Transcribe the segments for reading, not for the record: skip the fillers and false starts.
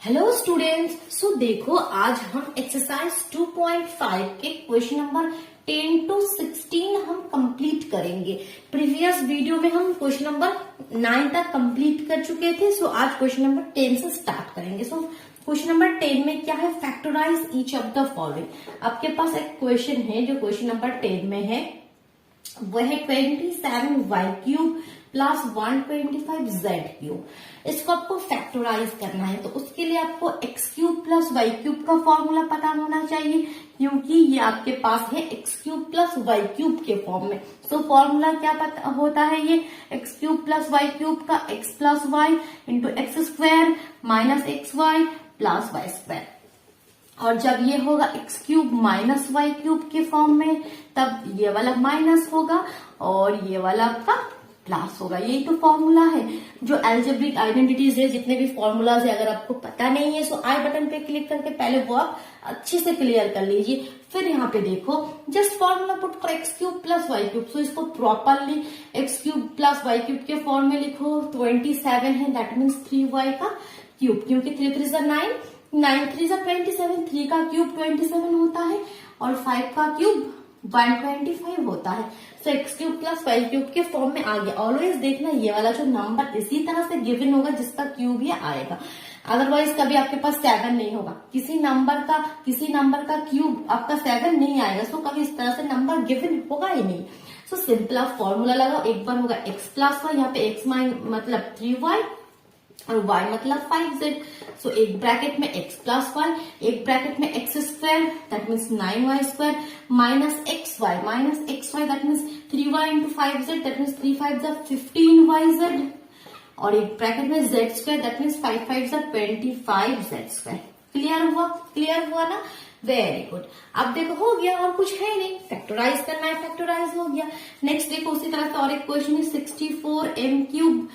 Hello students, सो देखो आज हम एक्सरसाइज 2.5 के क्वेश्चन नंबर 10 to 16 हम कंप्लीट करेंगे। प्रीवियस वीडियो में हम क्वेश्चन नंबर 9 तक कंप्लीट कर चुके थे। सो आज क्वेश्चन नंबर 10 से स्टार्ट करेंगे। सो क्वेश्चन नंबर 10 में क्या है, factorize each of the following. आपके पास एक क्वेश्चन है जो क्वेश्चन नंबर 10 में है, वह है 27y³ प्लस 125z³। इसको आपको फैक्टराइज करना है, तो उसके लिए आपको x³ प्लस y³ का फॉर्मूला पता होना चाहिए, क्योंकि ये आपके पास है x³ प्लस y³ के फॉर्म में। तो फॉर्मूला क्या पता होता है, ये x³ प्लस y³ का x plus y into x² minus xy plus y²। और जब ये होगा x³ माइनस y³ के फॉर्म में, तब ये वाला माइनस होगा और ये वाला आपका प्लस होगा। यही तो फॉर्मूला है। जो एल्जेब्रिक आइडेंटिटीज है, जितने भी फॉर्मूलाज है, अगर आपको पता नहीं है तो आई बटन पे क्लिक करके पहले वो आप अच्छे से क्लियर कर लीजिए। फिर यहाँ पे देखो, just formula put for x³ plus y³। सो इसको प्रॉपरली x³ प्लस y³ के फॉर्म में लिखो। 27 है, दैट मीन्स 3y का क्यूब, क्योंकि 3 3 9, 9 3 27, 3 का क्यूब 27 होता है और 5 का क्यूब 125 होता है। सो x³ प्लस y³ के फॉर्म में आ गया। ऑलवेज देखना, ये वाला जो नंबर इसी तरह से गिवन होगा जिसका क्यूब ही आएगा, अदरवाइज कभी आपके पास 7 नहीं होगा। किसी नंबर का क्यूब आपका 7 नहीं आएगा। सो कभी इस तरह से नंबर गिवन होगा ही नहीं। सो सिंपल आप फॉर्मूला लगाओ। एक बार होगा x प्लस वाई, यहाँ पे x मतलब 3y और y मतलब 5z। सो एक ब्रैकेट में x प्लस वाई, एक ब्रैकेट में x² that means 9y² minus xy that means 3y into 5z that means 3 5 15yz, और एक ब्रैकेट में z² that means 5 5 25z²। Clear हुआ ना? Very good. अब देखो हो गया, और कुछ है नहीं, फैक्टराइज करना है, फैक्टराइज हो गया। नेक्स्ट देखो उसी तरह से और एक क्वेश्चन है 64m³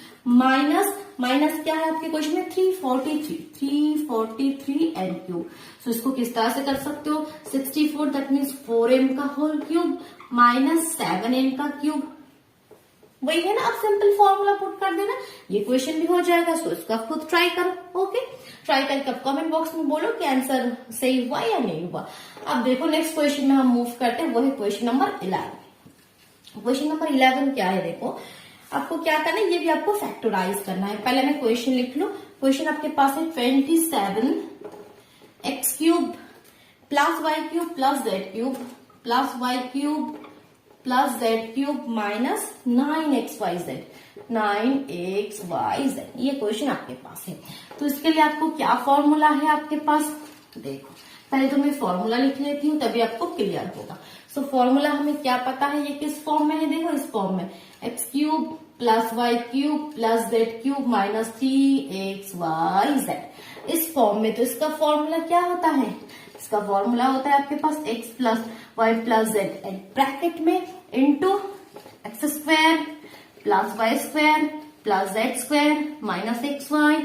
माइनस क्या है आपके क्वेश्चन में 343m³। सो इसको किस तरह से कर सकते हो, 64 दैट मीन्स 4m का होल क्यूब माइनस 7m का क्यूब, वही है ना। अब सिंपल फॉर्मूला पुट कर देना, ये क्वेश्चन भी हो जाएगा। सो इसका खुद ट्राई करो। ओके, ट्राई करके अब कमेंट बॉक्स में बोलो कि आंसर सही हुआ या नहीं हुआ। अब देखो नेक्स्ट क्वेश्चन में हम मूव करते हैं, वो है क्वेश्चन नंबर 11। क्वेश्चन नंबर 11 क्या है, देखो आपको क्या करना है, ये भी आपको फैक्टराइज करना है। पहले मैं क्वेश्चन लिख लू। क्वेश्चन आपके पास है 27x³ plus y³ plus z³ plus y³ plus z³ minus 9xyz। ये क्वेश्चन आपके पास है। तो इसके लिए आपको क्या फॉर्मूला है आपके पास, देखो पहले तो मैं फॉर्मूला लिख लेती हूँ, तभी आपको क्लियर होगा। सो फॉर्मूला हमें क्या पता है, ये किस फॉर्म में है, देखो इस फॉर्म में x³ plus y³ plus z³ minus 3xyz, इस फॉर्म में। तो इसका फॉर्मूला क्या होता है, इसका फॉर्मूला होता है आपके पास x plus Y plus Z bracket में into x² plus y² plus z² minus xy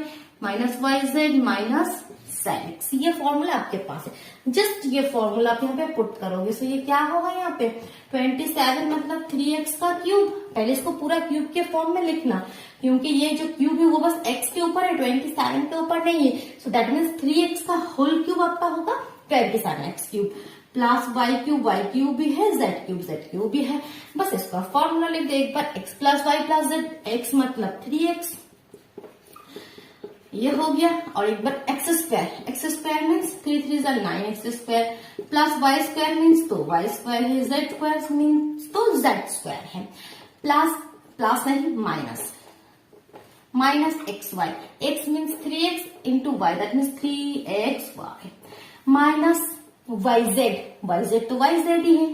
minus yz minus zx। ये फॉर्मूला आपके पास है। जस्ट ये फॉर्मूला आप यहाँ पे पुट करोगे। सो ये क्या होगा, यहाँ पे 27 मतलब 3x का क्यूब। पहले इसको पूरा क्यूब के फॉर्म में लिखना, क्योंकि ये जो क्यूब है वो बस x के ऊपर है, 27 के ऊपर नहीं है। सो दैट मीन्स 3x का होल क्यूब आपका होगा 27x³ प्लस y³ भी है, z³ भी है। बस इसका फॉर्मूला लिख दे एक बार, x plus Y plus z, x मतलब 3x, ये हो गया। और एक बार x² means 3 3 9x² plus y² means तो y² है, z² मीन्स तो z² है, प्लस नहीं minus xy, x means 3x into y that means 3xy minus yz तो yz ही है,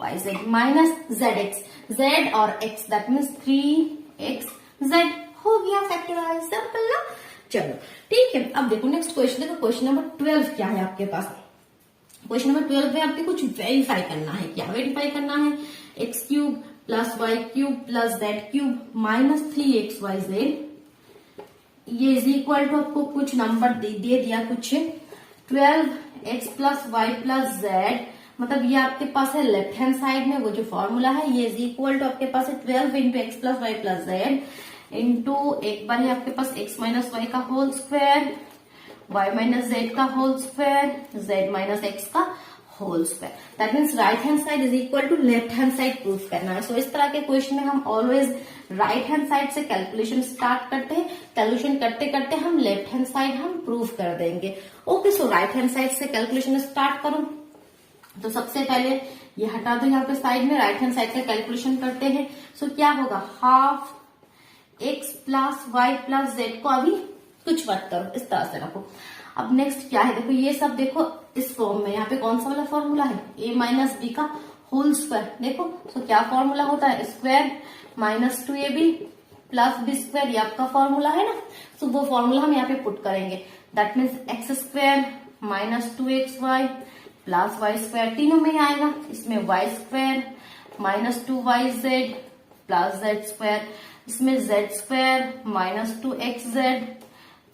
yz माइनस zx, z और x दैट मीन्स 3xz। हो गया फैक्टराइज, सिंपल ना। चलो ठीक है, अब देखो नेक्स्ट क्वेश्चन। देखो क्वेश्चन नंबर 12 क्या है आपके पास। क्वेश्चन नंबर 12 में आपको कुछ वेरीफाई करना है। क्या वेरीफाई करना है, x³ plus y³ plus z³ minus 3xyz, ये इज इक्वल टू आपको कुछ नंबर दे दिया, कुछ 12x plus Y plus Z, मतलब ये आपके पास है लेफ्ट हैंड साइड में वो जो फॉर्मूला है, ये इज इक्वल टू आपके पास है 12 into X plus Y plus Z. Into एक बार है आपके पास x माइनस वाई का whole square, y minus Z का whole square, z minus X का whole square. That means right hand side is equal to left hand side proof करना है। सो इस तरह के क्वेश्चन में हम ऑलवेज राइट हैंड साइड से कैलकुलेशन स्टार्ट करते हैं, कैलकुलेशन करते करते हम लेफ्ट हैंड साइड हम प्रूफ कर देंगे। ओके, सो राइट हैंड साइड से कैलकुलेशन स्टार्ट करूं तो सबसे पहले ये हटा दो यहाँ पे साइड में, राइट हैंड साइड का कैलकुलेशन करते हैं। सो क्या होगा, half x plus Y plus z को अभी कुछ मत करो, इस तरह से रखो। अब नेक्स्ट क्या है, देखो ये सब देखो इस फॉर्म में, यहाँ पे कौन सा वाला फॉर्मूला है, a माइनस बी का होल स्क्वायर। देखो तो क्या फॉर्मूला होता है, square minus 2ab plus b square, ये आपका फॉर्मूला है ना। तो वो फॉर्मूला हम यहाँ पे पुट करेंगे। That means x square minus 2xy plus Y square, तीनों में आएगा। इसमें Y square minus 2yz plus Z square, इसमें Z square minus 2xz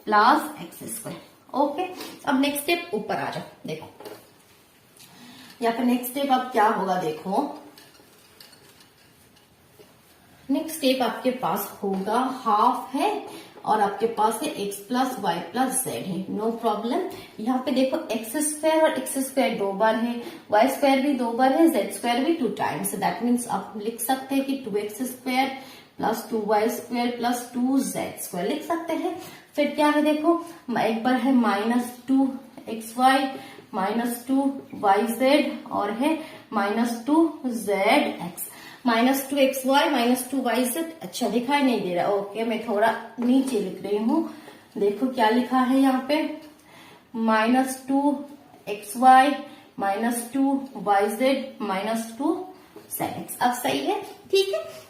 plus X square. Okay, अब नेक्स्ट स्टेप ऊपर आ जाओ। देखो यहाँ पे नेक्स्ट स्टेप अब क्या होगा, देखो नेक्स्ट स्टेप आपके पास होगा हाफ है और आपके पास है x plus Y plus z है, नो प्रॉब्लम। यहाँ पे देखो एक्स स्क्वायर और एक्स स्क्वायर 2 बार है, वाई स्क्वायर भी 2 बार है, जेड स्क्वायर भी 2 टाइम्स। दैट मीन्स आप लिख सकते हैं कि 2x square plus 2y square plus 2z square लिख सकते हैं। फिर क्या है, देखो एक बार है माइनस 2xy माइनस 2yz और है minus 2zx, minus 2xy minus 2yz। अच्छा दिखाई नहीं दे रहा, ओके मैं थोड़ा नीचे लिख रही हूँ। देखो क्या लिखा है यहाँ पे, minus 2xy minus 2yz minus 2zx। अब सही है, ठीक है।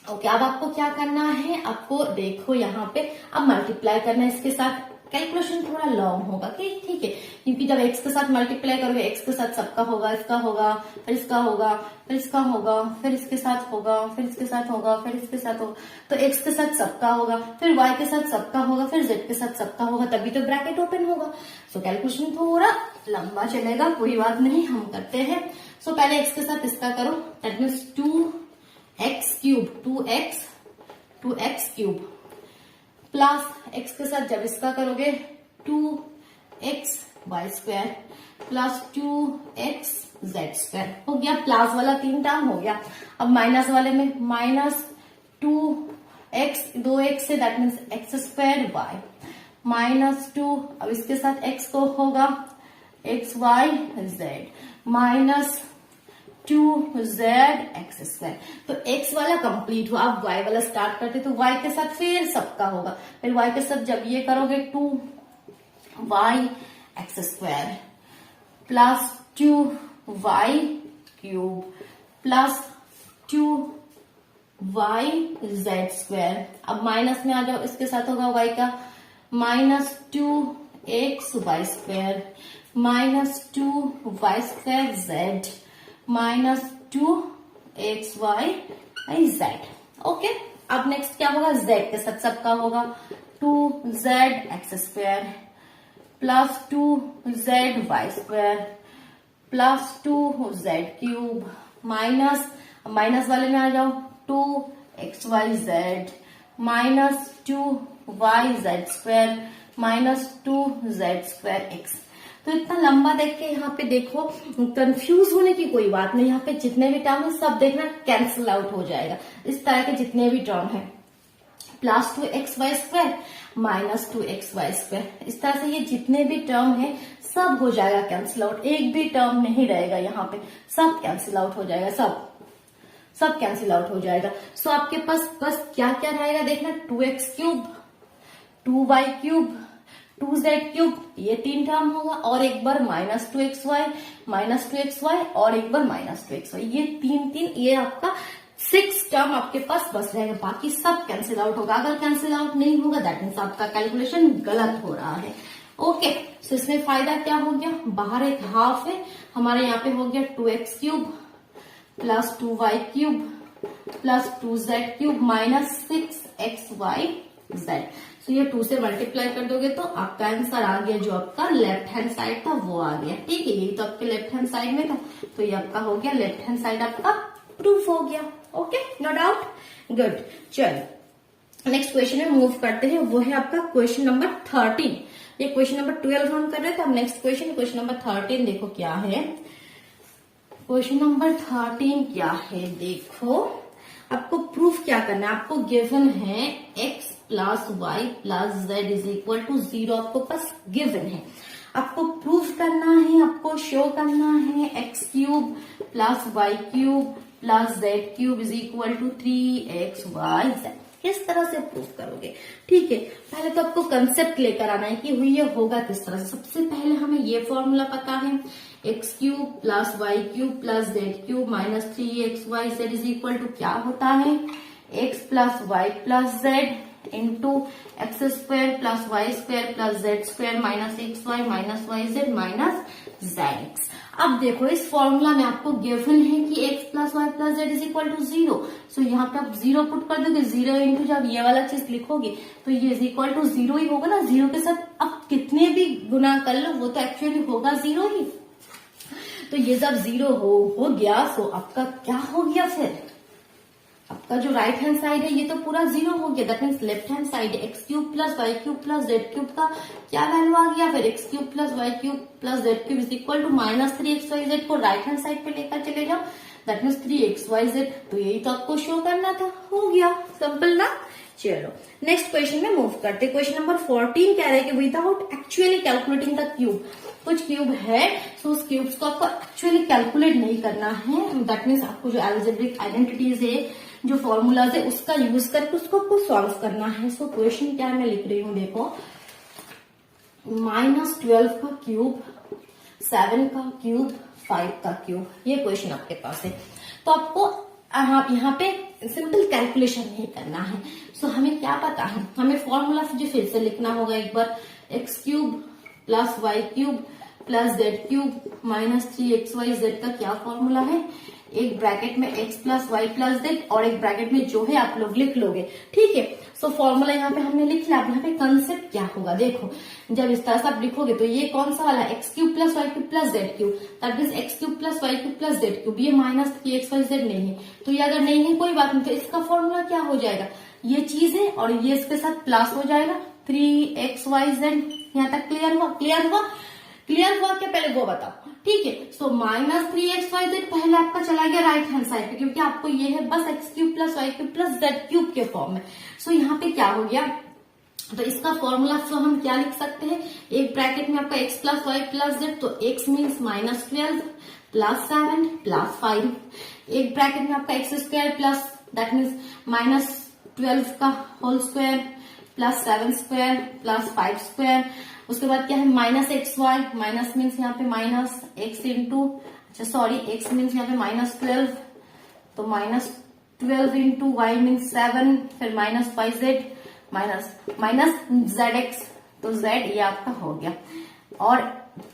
ओके, अब आपको क्या करना है, आपको देखो यहाँ पे अब मल्टीप्लाई करना है इसके साथ। कैलकुलेशन थोड़ा लॉन्ग होगा, ठीक है, क्योंकि जब x के साथ मल्टीप्लाई करोगे, x के साथ सबका होगा, इसका होगा, फिर इसका होगा, फिर इसका होगा, फिर इसके साथ होगा, फिर इसके साथ होगा, फिर इसके साथ होगा, तो x के साथ सबका होगा, फिर y के साथ सबका होगा, फिर z के साथ सबका होगा, तभी तो ब्रैकेट ओपन होगा। सो कैलकुलेशन थोड़ा लंबा चलेगा, कोई बात नहीं, हम करते हैं। सो पहले x के साथ इसका करो, that means 2x cube, 2x cube plus x के साथ जब इसका करोगे 2x y square plus 2x z square हो गया। प्लस वाला 3 टर्म हो गया। अब माइनस वाले में माइनस 2x 2x से, that means x square y minus 2, अब इसके साथ x को होगा x y z minus 2z x square. तो x वाला कंप्लीट हुआ, अब y वाला स्टार्ट करते तो y के साथ फिर सबका होगा, फिर y के साथ जब ये करोगे 2y x square plus 2y cube plus 2y z square. अब माइनस में आ जाओ, इसके साथ होगा y का minus 2x y square minus 2y square z minus 2xy z. Okay, अब नेक्स्ट क्या होगा, z के साथ सबका होगा 2z x square plus 2z y square plus 2z cube minus वाले में आ जाओ 2xyz minus 2yz square minus 2z square x. तो इतना लंबा देख के यहाँ पे देखो कंफ्यूज होने की कोई बात नहीं, यहाँ पे जितने भी टर्म है सब देखना कैंसिल आउट हो जाएगा। इस तरह के जितने भी टर्म है plus 2xy square minus 2xy square, इस तरह से ये जितने भी टर्म है सब हो जाएगा कैंसिल आउट, एक भी टर्म नहीं रहेगा यहाँ पे, सब कैंसिल आउट हो जाएगा, सब कैंसिल आउट हो जाएगा। सो आपके पास बस क्या क्या रहेगा देखना, 2x cube 2y cube 2z cube, ये 3 टर्म होगा, और एक बार माइनस 2xy और एक बार माइनस 2xy, ये 3 ये आपका 6 टर्म आपके पास बस रहेगा, बाकी सब कैंसिल आउट होगा। अगर कैंसिल आउट नहीं होगा दैट मीन्स आपका कैलकुलेशन गलत हो रहा है। ओके, सो इसमें फायदा क्या हो गया, बाहर एक हाफ है, हमारे यहाँ पे हो गया 2x cube plus 2y cube plus 2z cube minus 6xy Z. तो ये 2 से मल्टीप्लाई कर दोगे तो आपका आंसर आ गया, जो आपका लेफ्ट हैंड साइड था वो आ गया। ठीक है, यही तो आपके लेफ्ट हैंड साइड में था, तो ये आपका हो गया, लेफ्ट हैंड साइड आपका प्रूफ हो गया। Okay, no doubt, good. चलो नेक्स्ट क्वेश्चन में मूव करते हैं, वो है आपका क्वेश्चन नंबर 13। ये क्वेश्चन नंबर 12 हम कर रहे थे, अब नेक्स्ट क्वेश्चन नंबर 13 देखो क्या है। क्वेश्चन नंबर 13 क्या है, देखो आपको प्रूफ क्या करना है। आपको गिवन है x plus Y plus z is equal to 0, आपको पास गिवन है। आपको प्रूफ करना है, आपको शो करना है x cube plus Y cube plus Z cube is equal to 3xy। किस तरह से प्रूफ करोगे, ठीक है। पहले तो आपको कंसेप्ट लेकर आना है कि हुई ये होगा किस तरह से। सबसे पहले हमें ये फॉर्मूला पता है, x cube plus Y cube plus Z cube minus 3xy is equal to क्या होता है, x plus Y plus Z into x square plus Y square plus Z square minus x y minus y z minus z x. अब देखो इस formula में आपको given है कि x plus Y plus z is equal to 0, so यहाँ पे आप 0 पुट कर दोगे। 0 इंटू जब ये वाला चीज लिखोगे तो ये इज इक्वल टू 0 ही होगा ना। 0 के साथ अब कितने भी गुना कर लो वो तो एक्चुअली होगा 0 ही। तो ये जब 0 हो गया सो आपका क्या हो गया, फिर आपका जो राइट हैंड साइड है ये तो पूरा 0 हो गया। That means left hand side x cube plus Y cube plus Z cube का क्या वैल्यू आ गया, फिर x cube plus Y cube plus Z cube is equal to minus 3xyz को राइट हैंड साइड पे लेकर चले जाओ। That means 3xyz। तो यही तो आपको शो करना था, हो गया, सिंपल ना। चलो नेक्स्ट क्वेश्चन में मूव करते। क्वेश्चन नंबर 14 कह रहे हैं कि without actually calculating the cube, कुछ क्यूब है तो उस क्यूब्स को आपको एक्चुअली कैलकुलेट नहीं करना है। दैट मीन्स आपको जो अलजेब्रिक आइडेंटिटीज है, जो फॉर्मूलाज है, उसका यूज करके उसको आपको सॉल्व करना है। सो क्वेश्चन क्या मैं लिख रही हूँ, देखो -12 का क्यूब, 7 का क्यूब, 5 का क्यूब, ये क्वेश्चन आपके पास है। तो आपको यहाँ पे सिंपल कैलकुलेशन नहीं करना है। सो हमें क्या पता है, हमें फॉर्मूला जो फिर से लिखना होगा एक बार, X cube plus Y cube plus Z cube minus 3xyz का क्या फॉर्मूला है, एक ब्रैकेट में x plus Y plus Z और एक ब्रैकेट में जो है आप लोग लिख लोगे, ठीक है। सो फॉर्मूला यहाँ पे हमने लिख लिया। अब यहाँ पे कंसेप्ट क्या होगा, देखो जब इस तरह से आप लिखोगे तो ये कौन सा वाला, x cube plus Y cube plus Z cube, that means x cube plus Y cube plus Z cube, ये माइनस 3xyz नहीं है। तो ये अगर नहीं है कोई बात नहीं, तो इसका फॉर्मूला क्या हो जाएगा, ये चीज है और ये इसके साथ प्लस हो जाएगा 3xyz। यहाँ तक क्लियर हुआ, क्लियर हुआ, क्लियर हुआ क्या, पहले वो बताओ, ठीक है। सो माइनस 3xyz पहले आपका चला गया राइट हैंड साइड पे, क्योंकि आपको ये है बस x cube plus Y cube plus Z cube के फॉर्म में। सो यहाँ पे क्या हो गया, तो इसका फॉर्मूला सो हम क्या लिख सकते हैं, एक ब्रैकेट में आपका x plus Y plus z, तो x मीन्स -12 प्लस 7 प्लस 5, एक ब्रैकेट में आपका x square plus that means -12 का whole square plus 7 square plus 5 square, उसके बाद क्या है -xy, माइनस मीन्स यहाँ पे माइनस x इंटू, अच्छा सॉरी x मीन्स यहाँ पे -12, तो -12 इंटू y मीन्स 7, फिर -5z माइनस zx, तो z ये आपका हो गया, और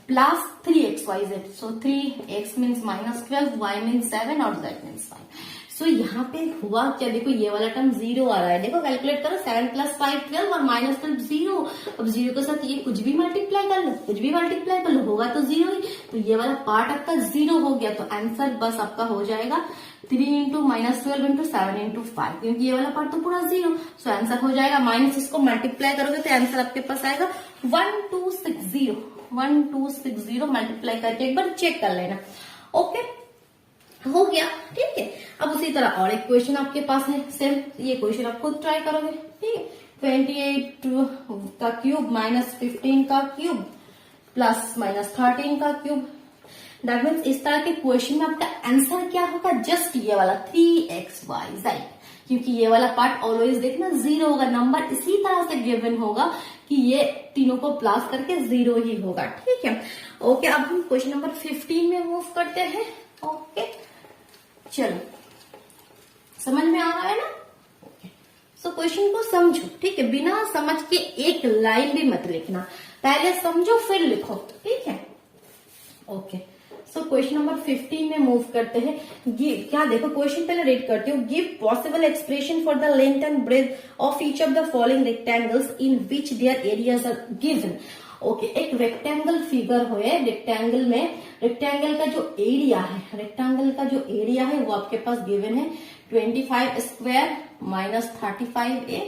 प्लस 3xyz, सो 3x मीन्स -12, y मीन्स 7 और z मीन्स 5। सो यहाँ पे हुआ क्या, देखो ये वाला टर्म 0 आ रहा है, देखो कैलकुलेट करो, 7 प्लस 5 12 और -12 0। अब 0 के साथ ये कुछ भी मल्टीप्लाई कर लो, कुछ भी मल्टीप्लाई कर लो, होगा तो 0 ही। तो ये वाला पार्ट आपका 0 हो गया, तो आंसर बस आपका हो जाएगा 3 इंटू -12 इंटू 7 इंटू 5, क्योंकि ये वाला पार्ट तो पूरा 0। सो आंसर हो जाएगा, माइनस इसको मल्टीप्लाई करोगे तो आंसर आपके पास आएगा 1260, 1260 मल्टीप्लाई करके एक बार चेक कर लेना, ओके हो गया, ठीक है। अब उसी तरह और एक क्वेश्चन आपके पास है सेम, ये क्वेश्चन आप खुद ट्राई करोगे, ठीक है। 28 का क्यूब माइनस 15 का क्यूब प्लस -13 का क्यूब, दैट मीन्स इस तरह के क्वेश्चन में आपका आंसर क्या होगा, जस्ट ये वाला 3xyz, क्योंकि ये वाला पार्ट ऑलवेज देखना 0 होगा, नंबर इसी तरह से गिवन होगा कि ये तीनों को प्लस करके 0 ही होगा, ठीक है, ओके। अब हम क्वेश्चन नंबर 15 में मूव करते हैं, ओके चलो समझ में आ रहा है ना, ओके। सो क्वेश्चन को समझो, ठीक है, बिना समझ के एक लाइन भी मत लिखना, पहले समझो फिर लिखो, ठीक है, ओके। सो क्वेश्चन नंबर 15 में मूव करते हैं। क्या देखो क्वेश्चन पहले रीड करती हूँ, give possible expression for the length and breadth of each of the following rectangles in which their areas are given, okay. एक रेक्टेंगल फिगर हो, रेक्टेंगल में रेक्टेंगल का जो एरिया है, रेक्टेंगल का जो एरिया है वो आपके पास गिवन है 25 स्क्वायर -35a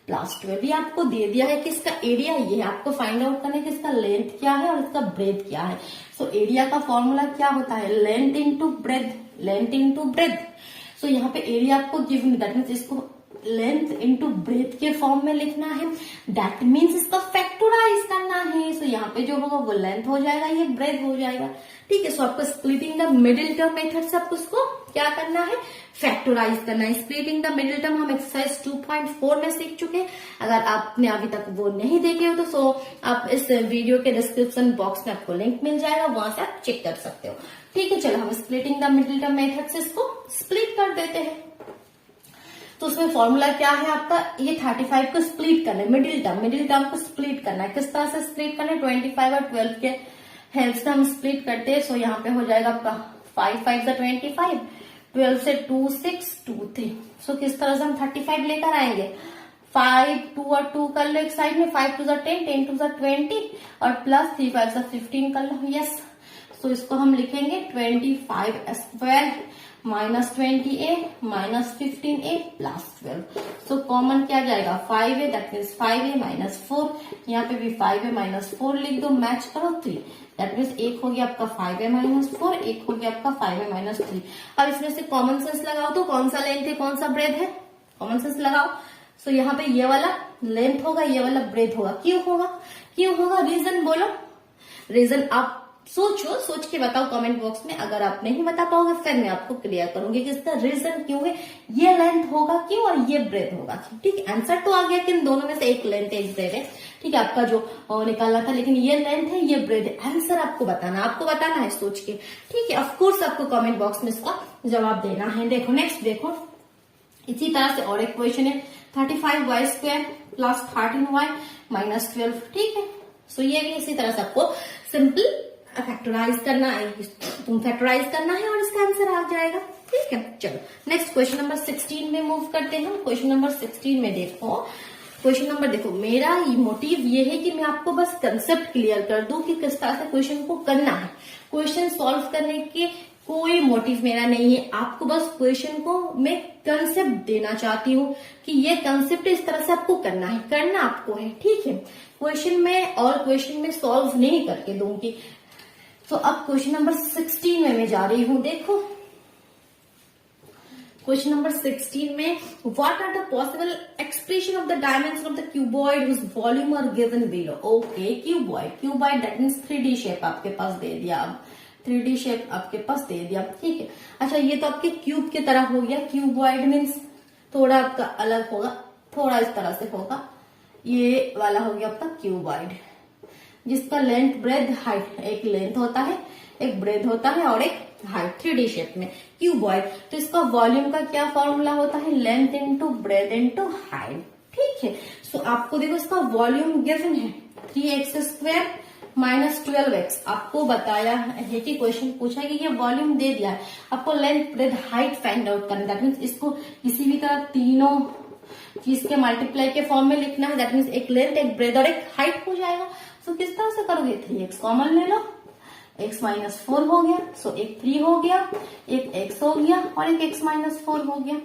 प्लस 12। ये आपको दे दिया है कि इसका एरिया ये है, आपको फाइंड आउट करना है कि इसका लेंथ क्या है और इसका ब्रेथ क्या है। सो एरिया का फॉर्मूला क्या होता है, length into breadth, length into breadth. So यहाँ पे एरिया आपको गिवन, दैट मीन्स इसको लेंथ इंटू ब्रेथ के फॉर्म में लिखना है, दैट मीन्स इसका फैक्टराइज करना है। सो यहाँ पे जो होगा वो लेंथ हो जाएगा, ये ब्रेथ हो जाएगा, ठीक है। सो आपको splitting the middle term method से आपको उसको क्या करना है, फैक्टराइज करना है। स्प्लिटिंग द मिडिल टर्म हम एक्सरसाइज 2.4 में सीख चुके हैं। अगर आपने अभी तक वो नहीं देखे हो तो सो आप इस वीडियो के डिस्क्रिप्शन बॉक्स में आपको लिंक मिल जाएगा, वहां से आप चेक कर सकते हो, ठीक है। चलो हम splitting the middle term method से इसको स्प्लिट कर देते हैं। तो उसमें फॉर्मूला क्या है आपका, ये 35 को स्प्लिट करना है, मिडिल टर्म को स्प्लिट करना है। किस तरह से स्प्लिट करना है, 25 और 12 के हेल्प से हम स्प्लिट करते हैं। सो यहाँ पे हो जाएगा आपका 5 5 25, 12 से 2 6 2 3। सो किस तरह से हम 35 लेकर आएंगे, 5 2 और 2 कर लो एक साइड में, 5 2 10, 10 2 20 और प्लस 3 5 15 कर लो, यस। सो इसको हम लिखेंगे 25 square minus 20a minus 15a plus 12। So common क्या जाएगा, 5a, that means 5a minus 4, यहाँ पे भी 5a माइनस 4 लिख दो, मैच करो 3, दैट मीन्स एक हो गया आपका 5a माइनस 4, एक हो गया आपका 5a माइनस 3। अब इसमें से कॉमन सेंस लगाओ तो कौन सा लेंथ है कौन सा ब्रेथ है, कॉमन सेंस लगाओ। सो यहाँ पे ये वाला लेंथ होगा, ये वाला ब्रेथ होगा। क्यों होगा, क्यों होगा, रीजन बोलो, रीजन आप सोचो, सोच के बताओ कमेंट बॉक्स में। अगर आप नहीं बता पाओगे फिर मैं आपको क्लियर करूंगी कि इसका रीजन क्यों है, ये लेंथ होगा क्यों और ये ब्रेथ होगा, ठीक। आंसर तो आ गया कि इन दोनों में से एक लेंथ है एक ब्रेथ है, ठीक है, आपका जो निकालना था, लेकिन ये लेंथ है ये ब्रेथ है। आंसर आपको बताना है सोच के, ठीक है। ऑफकोर्स आपको कमेंट बॉक्स में इसका जवाब देना है। देखो नेक्स्ट, देखो इसी तरह से और एक क्वेश्चन है, 35y square plus 13y minus 12, ठीक है। सो ये भी इसी तरह से आपको सिंपल फैक्टराइज करना है, फैक्टराइज करना है और इसका आंसर आ जाएगा, ठीक है। चलो नेक्स्ट क्वेश्चन नंबर 16 में मूव करते हैं। क्वेश्चन नंबर 16 में देखो, क्वेश्चन नंबर देखो, मेरा मोटिव ये है कि मैं आपको बस कंसेप्ट क्लियर कर दूं कि किस तरह से क्वेश्चन को करना है। क्वेश्चन सॉल्व करने के कोई मोटिव मेरा नहीं है, आपको बस क्वेश्चन को मैं कंसेप्ट देना चाहती हूँ कि ये कंसेप्ट इस तरह से आपको करना है, करना आपको है, ठीक है। क्वेश्चन में और क्वेश्चन में सॉल्व नहीं करके दूंगी। तो अब क्वेश्चन नंबर 16 में मैं जा रही हूं। देखो क्वेश्चन नंबर 16 में, what are the possible expression of the dimension of the cuboid whose volume are given below. Okay, cuboid that means 3D shape आपके पास दे दिया, अब 3D शेप आपके पास दे दिया, ठीक है। अच्छा ये तो आपके क्यूब की तरह हो गया, क्यूबॉइड मीन्स थोड़ा आपका अलग होगा, थोड़ा इस तरह से होगा, ये वाला हो गया आपका क्यूबॉइड, जिसका लेंथ ब्रेथ हाइट, एक लेंथ होता है एक ब्रेथ होता है और एक हाइट, 3D शेप में क्यूबॉइड। तो इसका वॉल्यूम का क्या फॉर्मूला होता है, length into breath into height, ठीक है। सो आपको देखो इसका वॉल्यूम गिवन है 3x स्क्वायर माइनस 12x। आपको बताया है कि क्वेश्चन पूछा है कि ये वॉल्यूम दे दिया है, आपको length breadth height find out करना, दैट मीन्स इसको किसी भी तरह तीनों चीज के मल्टीप्लाई के फॉर्म में लिखना है, दैट मीन्स एक लेंथ एक ब्रेथ और एक हाइट हो जाएगा। सो किस तरह से करोगे, 3x कॉमन ले लो, x माइनस 4 हो गया, सो एक 3 हो गया, एक x हो गया और एक x माइनस 4 हो गया,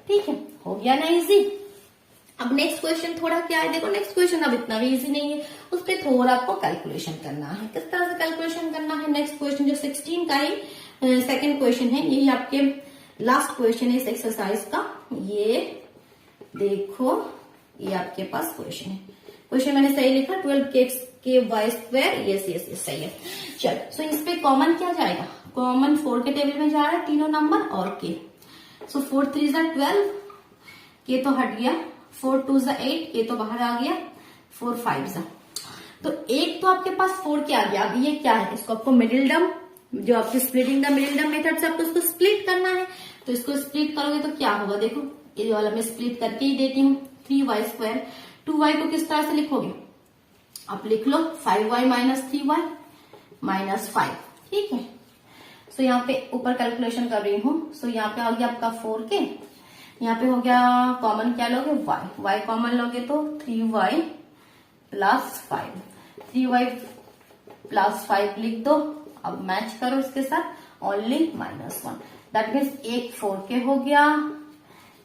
ठीक है, हो गया ना इजी। अब नेक्स्ट क्वेश्चन थोड़ा क्या है, देखो नेक्स्ट क्वेश्चन अब इतना भी इजी नहीं है, उस पर थोड़ा आपको कैलकुलेशन करना है। किस तरह से कैलकुलेशन करना है, नेक्स्ट क्वेश्चन जो 16 का ही सेकेंड क्वेश्चन है, यही आपके लास्ट क्वेश्चन है इस एक्सरसाइज का। ये देखो ये आपके पास क्वेश्चन है, क्वेश्चन मैंने सही लिखा 12x के वाई स्क्वायर, यस सही है। चलो सो इस पे कॉमन क्या जाएगा, कॉमन 4 के टेबल में जा रहा है तीनों नंबर और के। सो 4 3 12, के तो हट गया, 4 2 8, के तो बाहर आ गया, 4 5 तो एक तो आपके पास 4 के आ गया। अब ये क्या है, इसको आपको मिडिल टर्म, जो आपकी splitting the middle term method से आपको इसको स्प्लिट करना है। तो इसको स्प्लिट करोगे तो क्या होगा, देखो ये वाला मैं स्प्लिट करके ही देती हूँ, 3y स्क्वायर, 2y को किस तरह से लिखोगे, आप लिख लो 5y माइनस 3y माइनस 5, ठीक है। सो यहाँ पे ऊपर कैलकुलेशन कर रही हूँ। सो यहाँ पे आ गया आपका 4k, यहाँ पे हो गया कॉमन क्या लोगे, y कॉमन लोगे तो 3y प्लस 5, 3y प्लस 5 लिख दो। अब मैच करो इसके साथ, ओनली -1, दैट मीन्स एक 4k हो गया,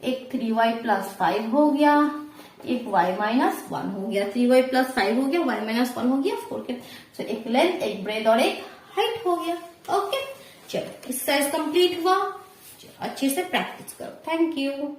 एक 3y प्लस 5 हो गया, एक y माइनस 1 हो गया, 3y प्लस 5 हो गया, y माइनस 1 हो गया 4 के। तो एक लेंथ, एक ब्रेथ और एक हाइट हो गया। ओके, चलो एक्सरसाइज कंप्लीट हुआ, अच्छे से प्रैक्टिस करो। Thank you.